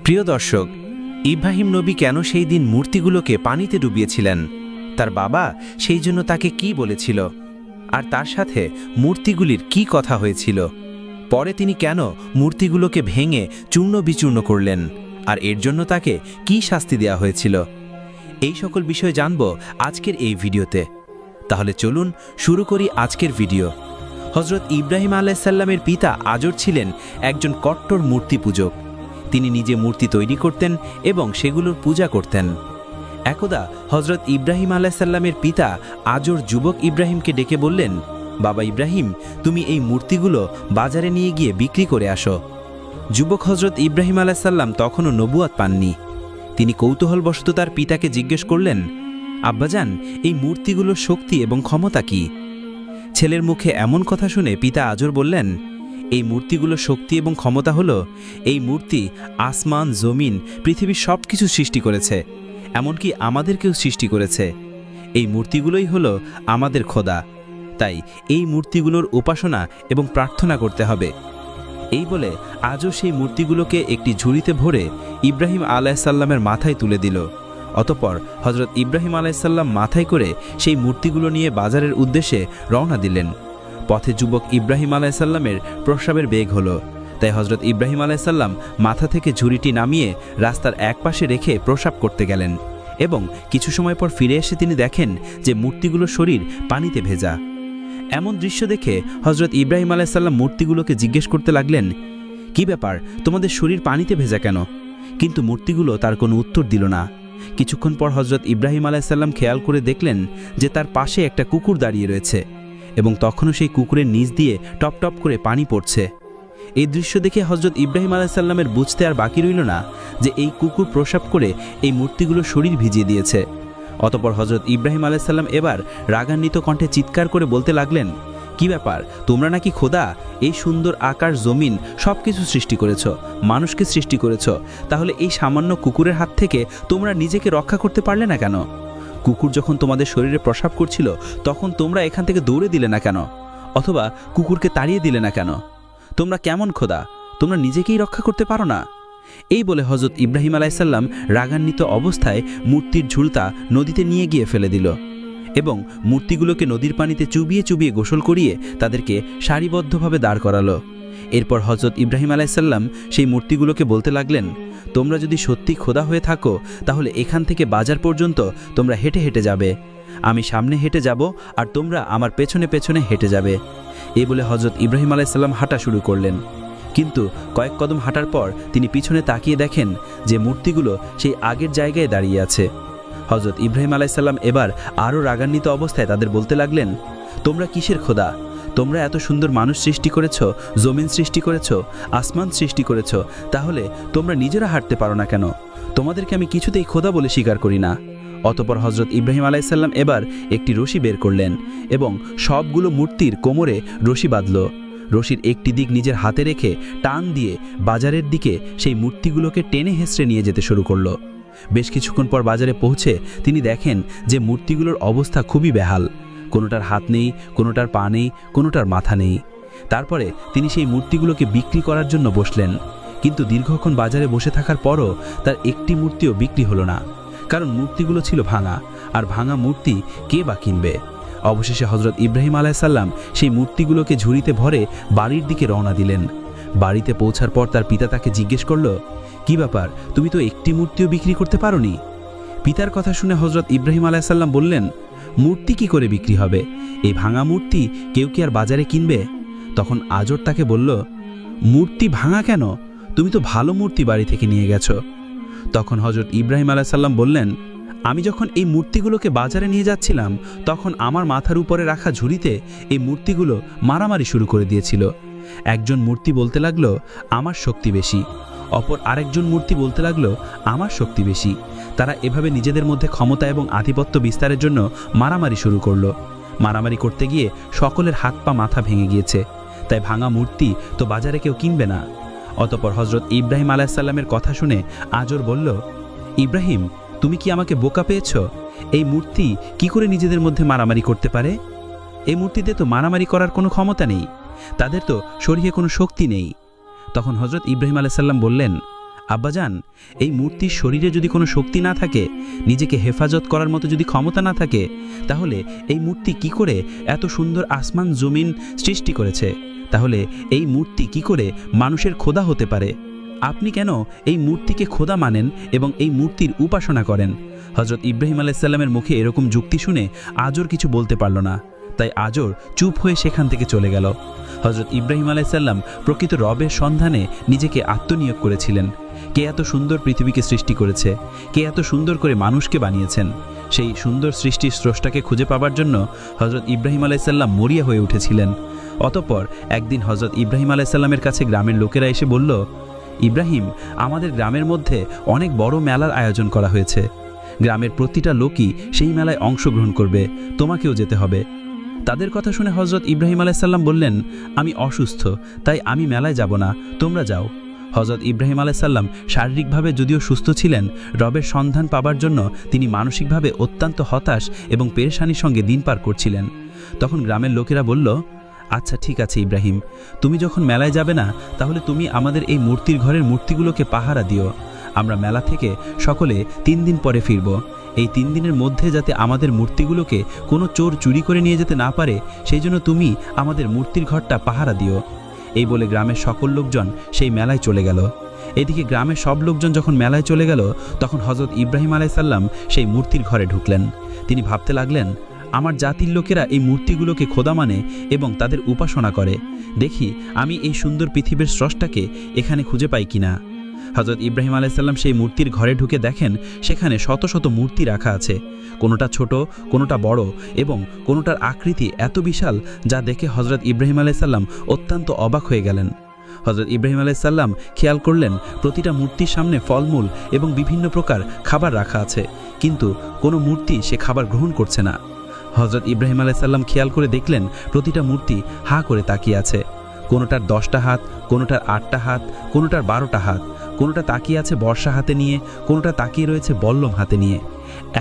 প্রিয় দর্শক, ইব্রাহিম নবী কেন সেই দিন মূর্তিগুলোকে পানিতে ডুবিয়েছিলেন? তার বাবা সেই জন্য তাকে কি বলেছিল? আর তার সাথে মূর্তিগুলির কি কথা হয়েছিল? পরে তিনি কেন মূর্তিগুলোকে ভেঙে চূর্ণ বিচূর্ণ করলেন? আর এর জন্য তাকে কি শাস্তি দেওয়া হয়েছিল? এই সকল বিষয় জানব আজকের এই ভিডিওতে। তাহলে চলুন শুরু করি আজকের ভিডিও। হজরত ইব্রাহিম আলাইহিসসালামের পিতা আজর ছিলেন একজন কট্টর মূর্তি পূজক। তিনি নিজে মূর্তি তৈরি করতেন এবং সেগুলোর পূজা করতেন। একদা হজরত ইব্রাহিম আলাইহিসসালামের পিতা আজর যুবক ইব্রাহিমকে ডেকে বললেন, বাবা ইব্রাহিম, তুমি এই মূর্তিগুলো বাজারে নিয়ে গিয়ে বিক্রি করে আসো। যুবক হজরত ইব্রাহিম আলাইহিসসালাম তখনও নবুয়াত পাননি। তিনি কৌতূহলবশত তার পিতাকে জিজ্ঞেস করলেন, আব্বাজান, এই মূর্তিগুলোর শক্তি এবং ক্ষমতা কি? ছেলের মুখে এমন কথা শুনে পিতা আজর বললেন, এই মূর্তিগুলোর শক্তি এবং ক্ষমতা হলো, এই মূর্তি আসমান, জমিন, পৃথিবীর সব কিছু সৃষ্টি করেছে, এমনকি আমাদেরকেও সৃষ্টি করেছে। এই মূর্তিগুলোই হলো আমাদের খোদা। তাই এই মূর্তিগুলোর উপাসনা এবং প্রার্থনা করতে হবে। এই বলে আজও সেই মূর্তিগুলোকে একটি ঝুড়িতে ভরে ইব্রাহিম আলাইহিসসালামের মাথায় তুলে দিল। অতঃপর হজরত ইব্রাহিম আলাইহিসসালাম মাথায় করে সেই মূর্তিগুলো নিয়ে বাজারের উদ্দেশ্যে রওনা দিলেন। পথে যুবক ইব্রাহিম আলাইহিসসালামের প্রস্রাবের বেগ হলো। তাই হজরত ইব্রাহিম আলাইহিসসালাম মাথা থেকে ঝুড়িটি নামিয়ে রাস্তার একপাশে রেখে প্রস্রাব করতে গেলেন এবং কিছু সময় পর ফিরে এসে তিনি দেখেন যে মূর্তিগুলোর শরীর পানিতে ভেজা। এমন দৃশ্য দেখে হজরত ইব্রাহিম আলাইহিসসালাম মূর্তিগুলোকে জিজ্ঞেস করতে লাগলেন, কি ব্যাপার, তোমাদের শরীর পানিতে ভেজা কেন? কিন্তু মূর্তিগুলো তার কোনো উত্তর দিল না। কিছুক্ষণ পর হজরত ইব্রাহিম আলাইহিসসালাম খেয়াল করে দেখলেন যে তার পাশে একটা কুকুর দাঁড়িয়ে রয়েছে এবং তখনও সেই কুকুরের নিচ দিয়ে টপ টপ করে পানি পড়ছে। এই দৃশ্য দেখে হজরত ইব্রাহিম আলাইহিসসালামের বুঝতে আর বাকি রইল না যে এই কুকুর প্রস্রাব করে এই মূর্তিগুলোর শরীর ভিজিয়ে দিয়েছে। অতঃপর হজরত ইব্রাহিম আলাইহিসসালাম এবার রাগান্বিত কণ্ঠে চিৎকার করে বলতে লাগলেন, কি ব্যাপার, তোমরা নাকি খোদা? এই সুন্দর আকাশ, জমিন সব কিছু সৃষ্টি করেছ, মানুষকে সৃষ্টি করেছ, তাহলে এই সামান্য কুকুরের হাত থেকে তোমরা নিজেকে রক্ষা করতে পারলে না কেন? কুকুর যখন তোমাদের শরীরে প্রস্রাব করছিল তখন তোমরা এখান থেকে দৌড়ে দিলে না কেন? অথবা কুকুরকে তাড়িয়ে দিলে না কেন? তোমরা কেমন খোদা? তোমরা নিজেকেই রক্ষা করতে পারো না? এই বলে হজরত ইব্রাহিম আলাইহিসসালাম রাগান্বিত অবস্থায় মূর্তির ঝুলতা নদীতে নিয়ে গিয়ে ফেলে দিল এবং মূর্তিগুলোকে নদীর পানিতে চুবিয়ে চুবিয়ে গোসল করিয়ে তাদেরকে সারিবদ্ধভাবে দাঁড় করালো। এরপর হজরত ইব্রাহিম আলাইহিসসালাম সেই মূর্তিগুলোকে বলতে লাগলেন, তোমরা যদি সত্যি খোদা হয়ে থাকো তাহলে এখান থেকে বাজার পর্যন্ত তোমরা হেঁটে হেঁটে যাবে। আমি সামনে হেঁটে যাব আর তোমরা আমার পেছনে পেছনে হেঁটে যাবে। এই বলে হজরত ইব্রাহিম আলাইহিসসালাম হাঁটা শুরু করলেন। কিন্তু কয়েক কদম হাঁটার পর তিনি পিছনে তাকিয়ে দেখেন যে মূর্তিগুলো সেই আগের জায়গায় দাঁড়িয়ে আছে। হজরত ইব্রাহিম আলাইহিসসালাম এবার আরও রাগান্বিত অবস্থায় তাদের বলতে লাগলেন, তোমরা কিসের খোদা? তোমরা এত সুন্দর মানুষ সৃষ্টি করেছ, জমিন সৃষ্টি করেছ, আসমান সৃষ্টি করেছ, তাহলে তোমরা নিজেরা হাঁটতে পারো না কেন? তোমাদেরকে আমি কিছুতেই খোদা বলে স্বীকার করি না। অতঃপর হজরত ইব্রাহিম আলাইহিসসালাম এবার একটি রশি বের করলেন এবং সবগুলো মূর্তির কোমরে রশি বাঁধল। রশির একটি দিক নিজের হাতে রেখে টান দিয়ে বাজারের দিকে সেই মূর্তিগুলোকে টেনে হেঁচড়ে নিয়ে যেতে শুরু করল। বেশ কিছুক্ষণ পর বাজারে পৌঁছে তিনি দেখেন যে মূর্তিগুলোর অবস্থা খুবই বেহাল। কোনোটার হাত নেই, কোনোটার পা নেই, কোনোটার মাথা নেই। তারপরে তিনি সেই মূর্তিগুলোকে বিক্রি করার জন্য বসলেন। কিন্তু দীর্ঘক্ষণ বাজারে বসে থাকার পরও তার একটি মূর্তিও বিক্রি হলো না, কারণ মূর্তিগুলো ছিল ভাঙা, আর ভাঙা মূর্তি কে বা কিনবে? অবশেষে হজরত ইব্রাহিম আলাইহিসসালাম সেই মূর্তিগুলোকে ঝুড়িতে ভরে বাড়ির দিকে রওনা দিলেন। বাড়িতে পৌঁছার পর তার পিতা তাকে জিজ্ঞেস করল, কি ব্যাপার, তুমি তো একটি মূর্তিও বিক্রি করতে পারোনি? পিতার কথা শুনে হজরত ইব্রাহিম আলাইহিসসালাম বললেন, মূর্তি কি করে বিক্রি হবে? এই ভাঙা মূর্তি কেউ কি আর বাজারে কিনবে? তখন আজর তাকে বলল, মূর্তি ভাঙা কেন? তুমি তো ভালো মূর্তি বাড়ি থেকে নিয়ে গেছো। তখন হজরত ইব্রাহিম আলাইহিসসালাম বললেন, আমি যখন এই মূর্তিগুলোকে বাজারে নিয়ে যাচ্ছিলাম তখন আমার মাথার উপরে রাখা ঝুড়িতে এই মূর্তিগুলো মারামারি শুরু করে দিয়েছিল। একজন মূর্তি বলতে লাগলো, আমার শক্তি বেশি। অপর আরেকজন মূর্তি বলতে লাগলো, আমার শক্তি বেশি। তারা এভাবে নিজেদের মধ্যে ক্ষমতা এবং আধিপত্য বিস্তারের জন্য মারামারি শুরু করলো। মারামারি করতে গিয়ে সকলের হাত পা মাথা ভেঙে গিয়েছে। তাই ভাঙা মূর্তি তো বাজারে কেউ কিনবে না। অতঃপর হজরত ইব্রাহিম আলাইহিসসালামের কথা শুনে আজর বলল, ইব্রাহিম, তুমি কি আমাকে বোকা পেয়েছ? এই মূর্তি কি করে নিজেদের মধ্যে মারামারি করতে পারে? এই মূর্তিতে তো মারামারি করার কোনো ক্ষমতা নেই, তাদের তো শরীরে কোনো শক্তি নেই। তখন হজরত ইব্রাহিম আলাইহিসসালাম বললেন, আব্বাজান, এই মূর্তির শরীরে যদি কোনো শক্তি না থাকে, নিজেকে হেফাজত করার মতো যদি ক্ষমতা না থাকে, তাহলে এই মূর্তি কি করে এত সুন্দর আসমান জমিন সৃষ্টি করেছে? তাহলে এই মূর্তি কি করে মানুষের খোদা হতে পারে? আপনি কেন এই মূর্তিকে খোদা মানেন এবং এই মূর্তির উপাসনা করেন? হজরত ইব্রাহিম আলাইসাল্লামের মুখে এরকম যুক্তি শুনে আজর কিছু বলতে পারল না। তাই আজর চুপ হয়ে সেখান থেকে চলে গেল। হজরত ইব্রাহিম আলাইসাল্লাম প্রকৃত রবের সন্ধানে নিজেকে আত্মনিয়োগ করেছিলেন। কে এত সুন্দর পৃথিবীকে সৃষ্টি করেছে, কে এত সুন্দর করে মানুষকে বানিয়েছেন, সেই সুন্দর সৃষ্টির স্রষ্টাকে খুঁজে পাবার জন্য হজরত ইব্রাহিম আলাইসাল্লাম মরিয়া হয়ে উঠেছিলেন। অতঃপর একদিন হজরত ইব্রাহিম আলাইসাল্লামের কাছে গ্রামের লোকেরা এসে বলল, ইব্রাহিম, আমাদের গ্রামের মধ্যে অনেক বড় মেলার আয়োজন করা হয়েছে। গ্রামের প্রতিটা লোকই সেই মেলায় অংশগ্রহণ করবে, তোমাকেও যেতে হবে। তাদের কথা শুনে হজরত ইব্রাহিম আলাইসাল্লাম বললেন, আমি অসুস্থ, তাই আমি মেলায় যাব না, তোমরা যাও। হজরত ইব্রাহিম আলাইসাল্লাম শারীরিকভাবে যদিও সুস্থ ছিলেন, রবের সন্ধান পাবার জন্য তিনি মানসিকভাবে অত্যন্ত হতাশ এবং পেরেশানির সঙ্গে দিন পার করছিলেন। তখন গ্রামের লোকেরা বলল, আচ্ছা ঠিক আছে ইব্রাহিম, তুমি যখন মেলায় যাবে না, তাহলে তুমি আমাদের এই মূর্তির ঘরের মূর্তিগুলোকে পাহারা দিও। আমরা মেলা থেকে সকলে 3 দিন পরে ফিরব। এই 3 দিনের মধ্যে যাতে আমাদের মূর্তিগুলোকে কোনো চোর চুরি করে নিয়ে যেতে না পারে, সেই জন্য তুমি আমাদের মূর্তির ঘরটা পাহারা দিও। এই বলে গ্রামের সকল লোকজন সেই মেলায় চলে গেল। এদিকে গ্রামের সব লোকজন যখন মেলায় চলে গেল, তখন হজরত ইব্রাহিম আলাইসাল্লাম সেই মূর্তির ঘরে ঢুকলেন। তিনি ভাবতে লাগলেন, আমার জাতির লোকেরা এই মূর্তিগুলোকে খোদা মানে এবং তাদের উপাসনা করে। দেখি আমি এই সুন্দর পৃথিবীর স্রষ্টাকে এখানে খুঁজে পাই কিনা। হজরত ইব্রাহিম আলাইসাল্লাম সেই মূর্তির ঘরে ঢুকে দেখেন সেখানে শত শত মূর্তি রাখা আছে। কোনোটা ছোট, কোনোটা বড় এবং কোনোটার আকৃতি এত বিশাল যা দেখে হজরত ইব্রাহিম আলাইসাল্লাম অত্যন্ত অবাক হয়ে গেলেন। হজরত ইব্রাহিম আলাইসাল্লাম খেয়াল করলেন প্রতিটা মূর্তির সামনে ফলমূল এবং বিভিন্ন প্রকার খাবার রাখা আছে, কিন্তু কোনো মূর্তি সে খাবার গ্রহণ করছে না। হজরত ইব্রাহিম আলাইসাল্লাম খেয়াল করে দেখলেন প্রতিটা মূর্তি হাঁ করে তাকিয়ে আছে। কোনোটার 10টা হাত, কোনোটার 8টা হাত, কোনোটার 12টা হাত, কোনোটা তাকিয়ে আছে বর্ষা হাতে নিয়ে, কোনোটা তাকিয়ে রয়েছে বল্লম হাতে নিয়ে।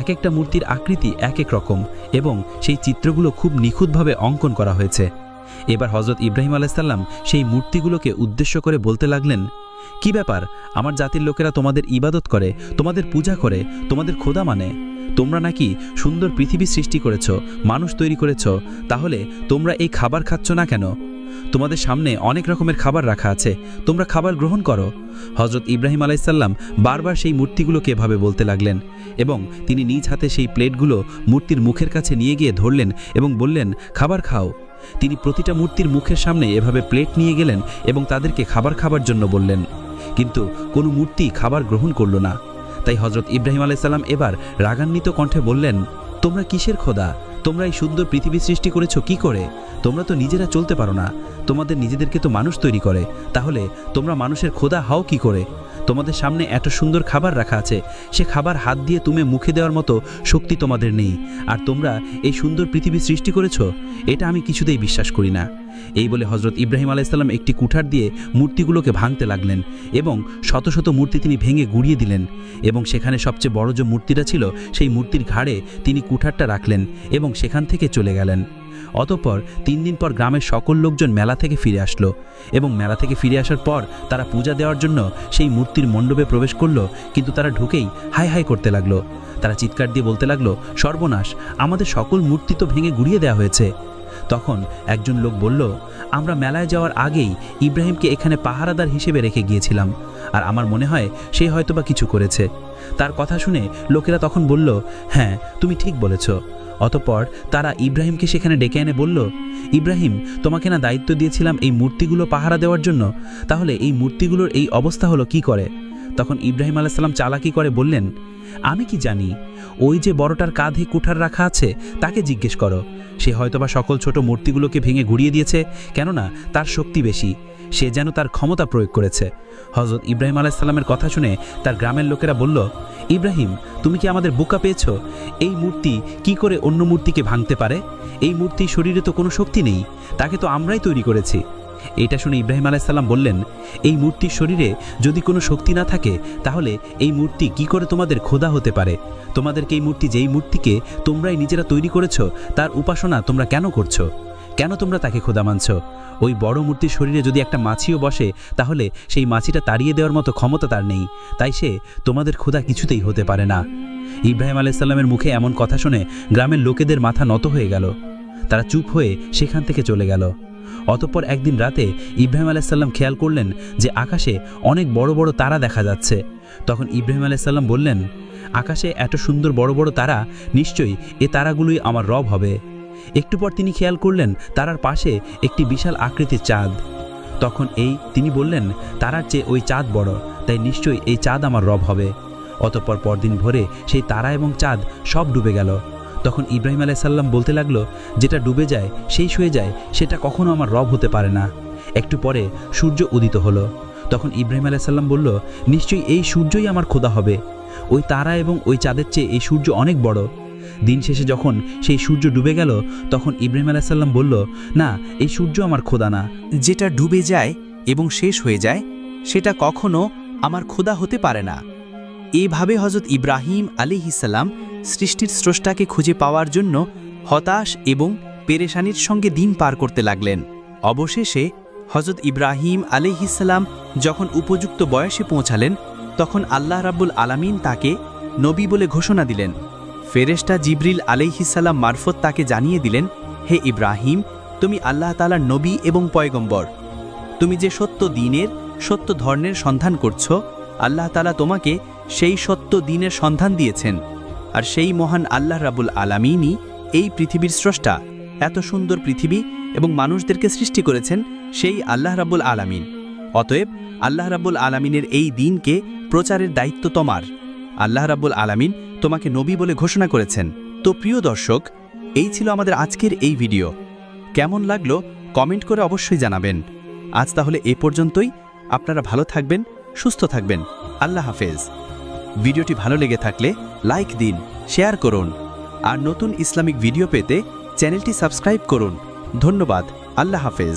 এক একটা মূর্তির আকৃতি এক এক রকম এবং সেই চিত্রগুলো খুব নিখুঁতভাবে অঙ্কন করা হয়েছে। এবার হজরত ইব্রাহিম আলাইসাল্লাম সেই মূর্তিগুলোকে উদ্দেশ্য করে বলতে লাগলেন, কি ব্যাপার, আমার জাতির লোকেরা তোমাদের ইবাদত করে, তোমাদের পূজা করে, তোমাদের খোদা মানে। তোমরা নাকি সুন্দর পৃথিবী সৃষ্টি করেছ, মানুষ তৈরি করেছ, তাহলে তোমরা এই খাবার খাচ্ছ না কেন? তোমাদের সামনে অনেক রকমের খাবার রাখা আছে, তোমরা খাবার গ্রহণ করো। হজরত ইব্রাহিম আলাইসাল্লাম বারবার সেই মূর্তিগুলোকে এভাবে বলতে লাগলেন এবং তিনি নিজ হাতে সেই প্লেটগুলো মূর্তির মুখের কাছে নিয়ে গিয়ে ধরলেন এবং বললেন, খাবার খাও। তিনি প্রতিটা মূর্তির মুখের সামনে এভাবে প্লেট নিয়ে গেলেন এবং তাদেরকে খাবার খাবার জন্য বললেন, কিন্তু কোনো মূর্তি খাবার গ্রহণ করল না। তাই হজরত ইব্রাহিম আলাইসাল্লাম এবার রাগান্বিত কণ্ঠে বললেন, তোমরা কিসের খোদা? তোমরা এই সুন্দর পৃথিবী সৃষ্টি করেছো কি করে? তোমরা তো নিজেরা চলতে পারো না, তোমাদের নিজেদেরকে তো মানুষ তৈরি করে, তাহলে তোমরা মানুষের খোদা হও কি করে? তোমাদের সামনে এত সুন্দর খাবার রাখা আছে, সে খাবার হাত দিয়ে তুমি মুখে দেওয়ার মতো শক্তি তোমাদের নেই, আর তোমরা এই সুন্দর পৃথিবী সৃষ্টি করেছো, এটা আমি কিছুতেই বিশ্বাস করি না। এই বলে হজরত ইব্রাহিম আলাইসাল্লাম একটি কুঠার দিয়ে মূর্তিগুলোকে ভাঙতে লাগলেন এবং শত শত মূর্তি তিনি ভেঙে গুঁড়িয়ে দিলেন এবং সেখানে সবচেয়ে বড় যে মূর্তিটা ছিল সেই মূর্তির ঘাড়ে তিনি কুঠারটা রাখলেন এবং সেখান থেকে চলে গেলেন। অতঃপর 3 দিন পর গ্রামের সকল লোকজন মেলা থেকে ফিরে আসলো এবং মেলা থেকে ফিরে আসার পর তারা পূজা দেওয়ার জন্য সেই মূর্তির মণ্ডপে প্রবেশ করলো, কিন্তু তারা ঢুকেই হাই হাই করতে লাগলো। তারা চিৎকার দিয়ে বলতে লাগলো, সর্বনাশ, আমাদের সকল মূর্তি তো ভেঙে গুঁড়িয়ে দেওয়া হয়েছে। তখন একজন লোক বলল, আমরা মেলায় যাওয়ার আগেই ইব্রাহিমকে এখানে পাহারাদার হিসেবে রেখে গিয়েছিলাম, আর আমার মনে হয় সে হয়তোবা কিছু করেছে। তার কথা শুনে লোকেরা তখন বলল, হ্যাঁ তুমি ঠিক বলেছ। অতঃপর তারা ইব্রাহিমকে সেখানে ডেকে এনে বলল, ইব্রাহিম, তোমাকে না দায়িত্ব দিয়েছিলাম এই মূর্তিগুলো পাহারা দেওয়ার জন্য, তাহলে এই মূর্তিগুলোর এই অবস্থা হলো কি করে? তখন ইব্রাহিম আলাইসাল্লাম চালাকি করে বললেন, আমি কি জানি, ওই যে বড়টার কাঁধে কুঠার রাখা আছে তাকে জিজ্ঞেস করো, সে হয়তোবা সকল ছোট মূর্তিগুলোকে ভেঙে গুঁড়িয়ে দিয়েছে, কেননা তার শক্তি বেশি, সে যেন তার ক্ষমতা প্রয়োগ করেছে। হজরত ইব্রাহিম আলাইসাল্লামের কথা শুনে তার গ্রামের লোকেরা বলল, ইব্রাহিম, তুমি কি আমাদের বোকা পেয়েছ? এই মূর্তি কি করে অন্য মূর্তিকে ভাঙতে পারে? এই মূর্তির শরীরে তো কোনো শক্তি নেই, তাকে তো আমরাই তৈরি করেছি। এটা শুনে ইব্রাহিম আলাইসাল্লাম বললেন, এই মূর্তির শরীরে যদি কোনো শক্তি না থাকে, তাহলে এই মূর্তি কি করে তোমাদের খোদা হতে পারে? তোমাদেরকে এই মূর্তি, যেই মূর্তিকে তোমরাই নিজেরা তৈরি করেছ, তার উপাসনা তোমরা কেন করছো? কেন তোমরা তাকে খোদা মানছ? ওই বড় মূর্তির শরীরে যদি একটা মাছিও বসে তাহলে সেই মাছিটা তাড়িয়ে দেওয়ার মতো ক্ষমতা তার নেই, তাই সে তোমাদের খোদা কিছুতেই হতে পারে না। ইব্রাহিম আলাইহিস সালামের মুখে এমন কথা শুনে গ্রামের লোকেদের মাথা নত হয়ে গেল। তারা চুপ হয়ে সেখান থেকে চলে গেল। অতঃপর একদিন রাতে ইব্রাহিম আলাইহিস সালাম খেয়াল করলেন যে আকাশে অনেক বড় বড় তারা দেখা যাচ্ছে। তখন ইব্রাহিম আলাইহিস সালাম বললেন, আকাশে এত সুন্দর বড় বড় তারা, নিশ্চয়ই এ তারাগুলোই আমার রব হবে। একটু পর তিনি খেয়াল করলেন তারার পাশে একটি বিশাল আকৃতির চাঁদ। তখন তিনি বললেন, তারার চেয়ে ওই চাঁদ বড়, তাই নিশ্চয়ই এই চাঁদ আমার রব হবে। অতঃপর পরদিন ভোরে সেই তারা এবং চাঁদ সব ডুবে গেল। তখন ইব্রাহিম আলাইহিস সালাম বলতে লাগলো, যেটা ডুবে যায় সেই সয়ে যায়, সেটা কখনো আমার রব হতে পারে না। একটু পরে সূর্য উদিত হলো। তখন ইব্রাহিম আলাইহিস সালাম বলল, নিশ্চয়ই এই সূর্যই আমার খোদা হবে। ওই তারা এবং ওই চাঁদের চেয়ে এই সূর্য অনেক বড়। দিন শেষে যখন সেই সূর্য ডুবে গেল তখন ইব্রাহিম আলাইহিস সালাম বলল, না, এই সূর্য আমার খোদা না। যেটা ডুবে যায় এবং শেষ হয়ে যায় সেটা কখনো আমার খোদা হতে পারে না। এভাবে হযরত ইব্রাহিম আলাইহিস সালাম সৃষ্টির স্রষ্টাকে খুঁজে পাওয়ার জন্য হতাশ এবং পেরেশানির সঙ্গে দিন পার করতে লাগলেন। অবশেষে হযরত ইব্রাহিম আলাইহিস সালাম যখন উপযুক্ত বয়সে পৌঁছালেন তখন আল্লাহ রাব্বুল আলামিন তাকে নবী বলে ঘোষণা দিলেন। ফেরেশতা জিবরিল আলাইহিস সালাম মারফত তাকে জানিয়ে দিলেন, হে ইব্রাহিম, তুমি আল্লাহ তাআলার নবী এবং পয়গম্বর। তুমি যে সত্য দ্বীনের, সত্য ধর্মের সন্ধান করছ, আল্লাহ তাআলা তোমাকে সেই সত্য দ্বীনের সন্ধান দিয়েছেন। আর সেই মহান আল্লাহ রাব্বুল আলামিনই এই পৃথিবীর স্রষ্টা। এত সুন্দর পৃথিবী এবং মানুষদেরকে সৃষ্টি করেছেন সেই আল্লাহ রাব্বুল আলামিন। অতএব আল্লাহ রাব্বুল আলামিনের এই দ্বীনকে প্রচারের দায়িত্ব তোমার। আল্লাহ রাব্বুল আলামিন তোমাকে নবী বলে ঘোষণা করেছেন। তো প্রিয় দর্শক, এই ছিল আমাদের আজকের এই ভিডিও। কেমন লাগলো কমেন্ট করে অবশ্যই জানাবেন। আজ তাহলে এই পর্যন্তই। আপনারা ভালো থাকবেন, সুস্থ থাকবেন। আল্লাহ হাফেজ। ভিডিওটি ভালো লেগে থাকলে লাইক দিন, শেয়ার করুন। আর নতুন ইসলামিক ভিডিও পেতে চ্যানেলটি সাবস্ক্রাইব করুন। ধন্যবাদ। আল্লাহ হাফেজ।